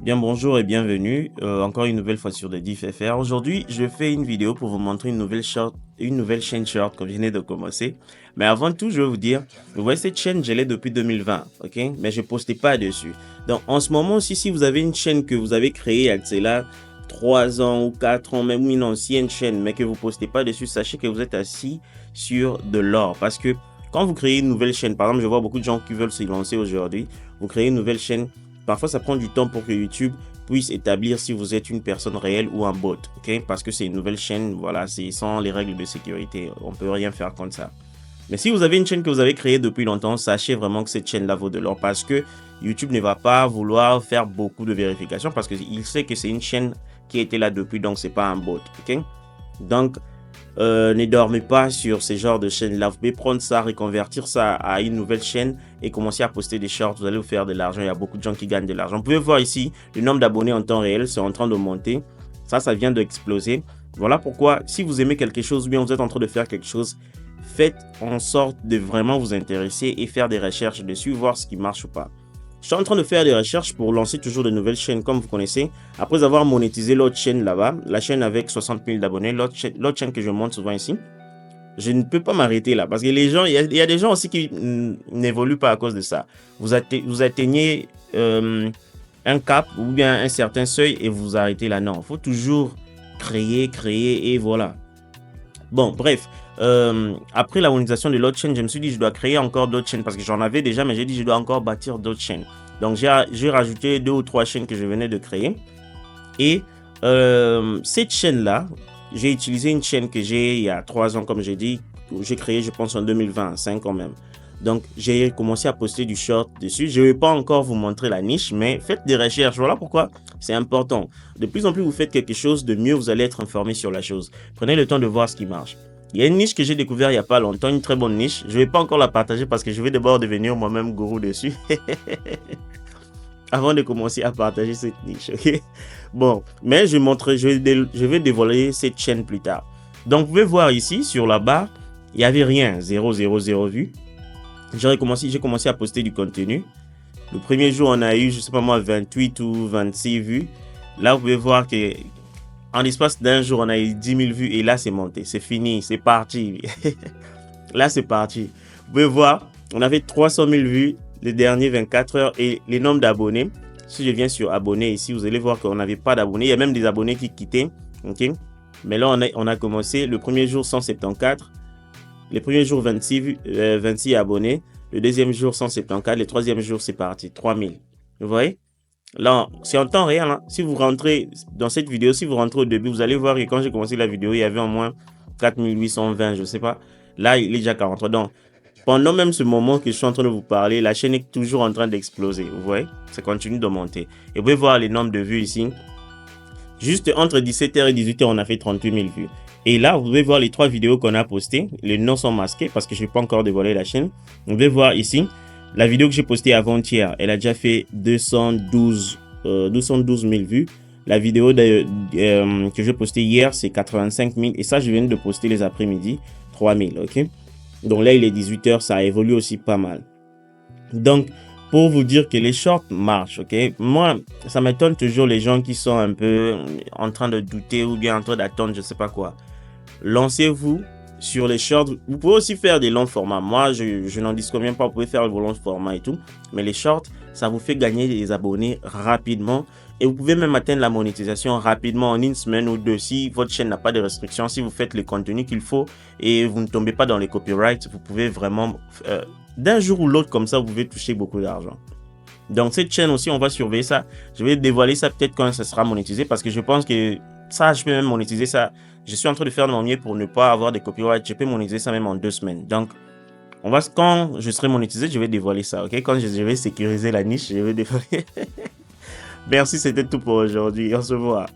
Bien bonjour et bienvenue encore une nouvelle fois sur The Diff FR. Aujourd'hui, je fais une vidéo pour vous montrer une nouvelle chaîne short que je venais de commencer. Mais avant tout, je vais vous dire, vous voyez cette chaîne, je l'ai depuis 2020, ok? Mais je postais pas dessus. Donc en ce moment aussi, si vous avez une chaîne que vous avez créée avec cela 3 ans ou 4 ans, même une ancienne chaîne, mais que vous postez pas dessus, sachez que vous êtes assis sur de l'or. Parce que quand vous créez une nouvelle chaîne, par exemple, je vois beaucoup de gens qui veulent se lancer aujourd'hui, vous créez une nouvelle chaîne. Parfois, ça prend du temps pour que YouTube puisse établir si vous êtes une personne réelle ou un bot, ok? Parce que c'est une nouvelle chaîne, voilà, c'est sans les règles de sécurité, on peut rien faire contre ça. Mais si vous avez une chaîne que vous avez créée depuis longtemps, sachez vraiment que cette chaîne-là vaut de l'or parce que YouTube ne va pas vouloir faire beaucoup de vérifications parce qu'il sait que c'est une chaîne qui a été là depuis, donc c'est pas un bot, ok? Donc, ne dormez pas sur ces genres de chaînes-là. Vous pouvez prendre ça, reconvertir ça à une nouvelle chaîne et commencer à poster des shorts. Vous allez vous faire de l'argent. Il y a beaucoup de gens qui gagnent de l'argent. Vous pouvez voir ici le nombre d'abonnés en temps réel. C'est en train de monter. Ça vient d'exploser. Voilà pourquoi, si vous aimez quelque chose ou bien vous êtes en train de faire quelque chose, faites en sorte de vraiment vous intéresser et faire des recherches dessus, voir ce qui marche ou pas. Je suis en train de faire des recherches pour lancer toujours de nouvelles chaînes, comme vous connaissez. Après avoir monétisé l'autre chaîne là-bas, la chaîne avec 60 000 abonnés, l'autre chaîne que je montre souvent ici, je ne peux pas m'arrêter là. Parce que les gens, il y a des gens aussi qui n'évoluent pas à cause de ça. Vous atteignez un cap ou bien un certain seuil et vous arrêtez là. Non, il faut toujours créer et voilà. Bon, bref, après la monétisation de l'autre chaîne, je me suis dit je dois créer encore d'autres chaînes parce que j'en avais déjà, mais j'ai dit je dois encore bâtir d'autres chaînes. Donc j'ai rajouté 2 ou 3 chaînes que je venais de créer. Et cette chaîne-là, j'ai utilisé une chaîne que j'ai il y a 3 ans, comme j'ai dit, que j'ai créé je pense en 2020, 5 ans même. Donc j'ai commencé à poster du short dessus. Je ne vais pas encore vous montrer la niche, mais faites des recherches. Voilà pourquoi c'est important. De plus en plus vous faites quelque chose, de mieux vous allez être informé sur la chose. Prenez le temps de voir ce qui marche. Il y a une niche que j'ai découvert il n'y a pas longtemps, une très bonne niche. Je ne vais pas encore la partager parce que je vais d'abord devenir moi-même gourou dessus. Avant de commencer à partager cette niche, ok? Bon, mais je vais dévoiler cette chaîne plus tard. Donc, vous pouvez voir ici, sur la barre, il n'y avait rien, 0, 0, 0 vues. J'ai commencé à poster du contenu. Le premier jour, on a eu, je sais pas moi, 28 ou 26 vues. Là, vous pouvez voir que en l'espace d'un jour, on a eu 10 000 vues et là, c'est monté. C'est fini, c'est parti. Là, c'est parti. Vous pouvez voir, on avait 300 000 vues les derniers 24 heures et les nombres d'abonnés. Si je viens sur abonnés ici, vous allez voir qu'on n'avait pas d'abonnés. Il y a même des abonnés qui quittaient. Ok? Mais là, on a commencé. Le premier jour, 174. Le premier jour, 26 abonnés. Le deuxième jour, 174. Le troisième jour, c'est parti. 3000. Vous voyez? Là, c'est en temps réel. Hein. Si vous rentrez dans cette vidéo, si vous rentrez au début, vous allez voir que quand j'ai commencé la vidéo, il y avait au moins 4820, je ne sais pas. Là, il est déjà 43. Donc, pendant même ce moment que je suis en train de vous parler, la chaîne est toujours en train d'exploser. Vous voyez? Ça continue de monter. Et vous pouvez voir les nombres de vues ici. Juste entre 17h et 18h, on a fait 38 000 vues. Et là, vous pouvez voir les 3 vidéos qu'on a postées. Les noms sont masqués parce que je n'ai pas encore dévoilé la chaîne. Vous pouvez voir ici, la vidéo que j'ai postée avant-hier, elle a déjà fait 212 000 vues. La vidéo que j'ai postée hier, c'est 85 000. Et ça, je viens de poster les après-midi, 3 000, ok? Donc là, il est 18h, ça évolue aussi pas mal. Donc, pour vous dire que les shorts marchent, ok? Moi, ça m'étonne toujours les gens qui sont un peu en train de douter ou bien en train d'attendre, je sais pas quoi. Lancez-vous sur les shorts. Vous pouvez aussi faire des longs formats. Moi, je n'en dis combien pas, vous pouvez faire vos longs formats et tout. Mais les shorts, ça vous fait gagner des abonnés rapidement. Et vous pouvez même atteindre la monétisation rapidement en une semaine ou deux. Si votre chaîne n'a pas de restrictions, si vous faites le contenu qu'il faut et vous ne tombez pas dans les copyrights, vous pouvez vraiment, d'un jour ou l'autre comme ça, vous pouvez toucher beaucoup d'argent. Donc cette chaîne aussi, on va surveiller ça. Je vais dévoiler ça peut-être quand ça sera monétisé parce que je pense que ça, je peux même monétiser ça. Je suis en train de faire de mon mieux pour ne pas avoir de copyright. Je peux monétiser ça même en 2 semaines. Donc, quand je serai monétisé, je vais dévoiler ça, ok? Quand je vais sécuriser la niche, je vais dévoiler. Merci, c'était tout pour aujourd'hui. On se voit.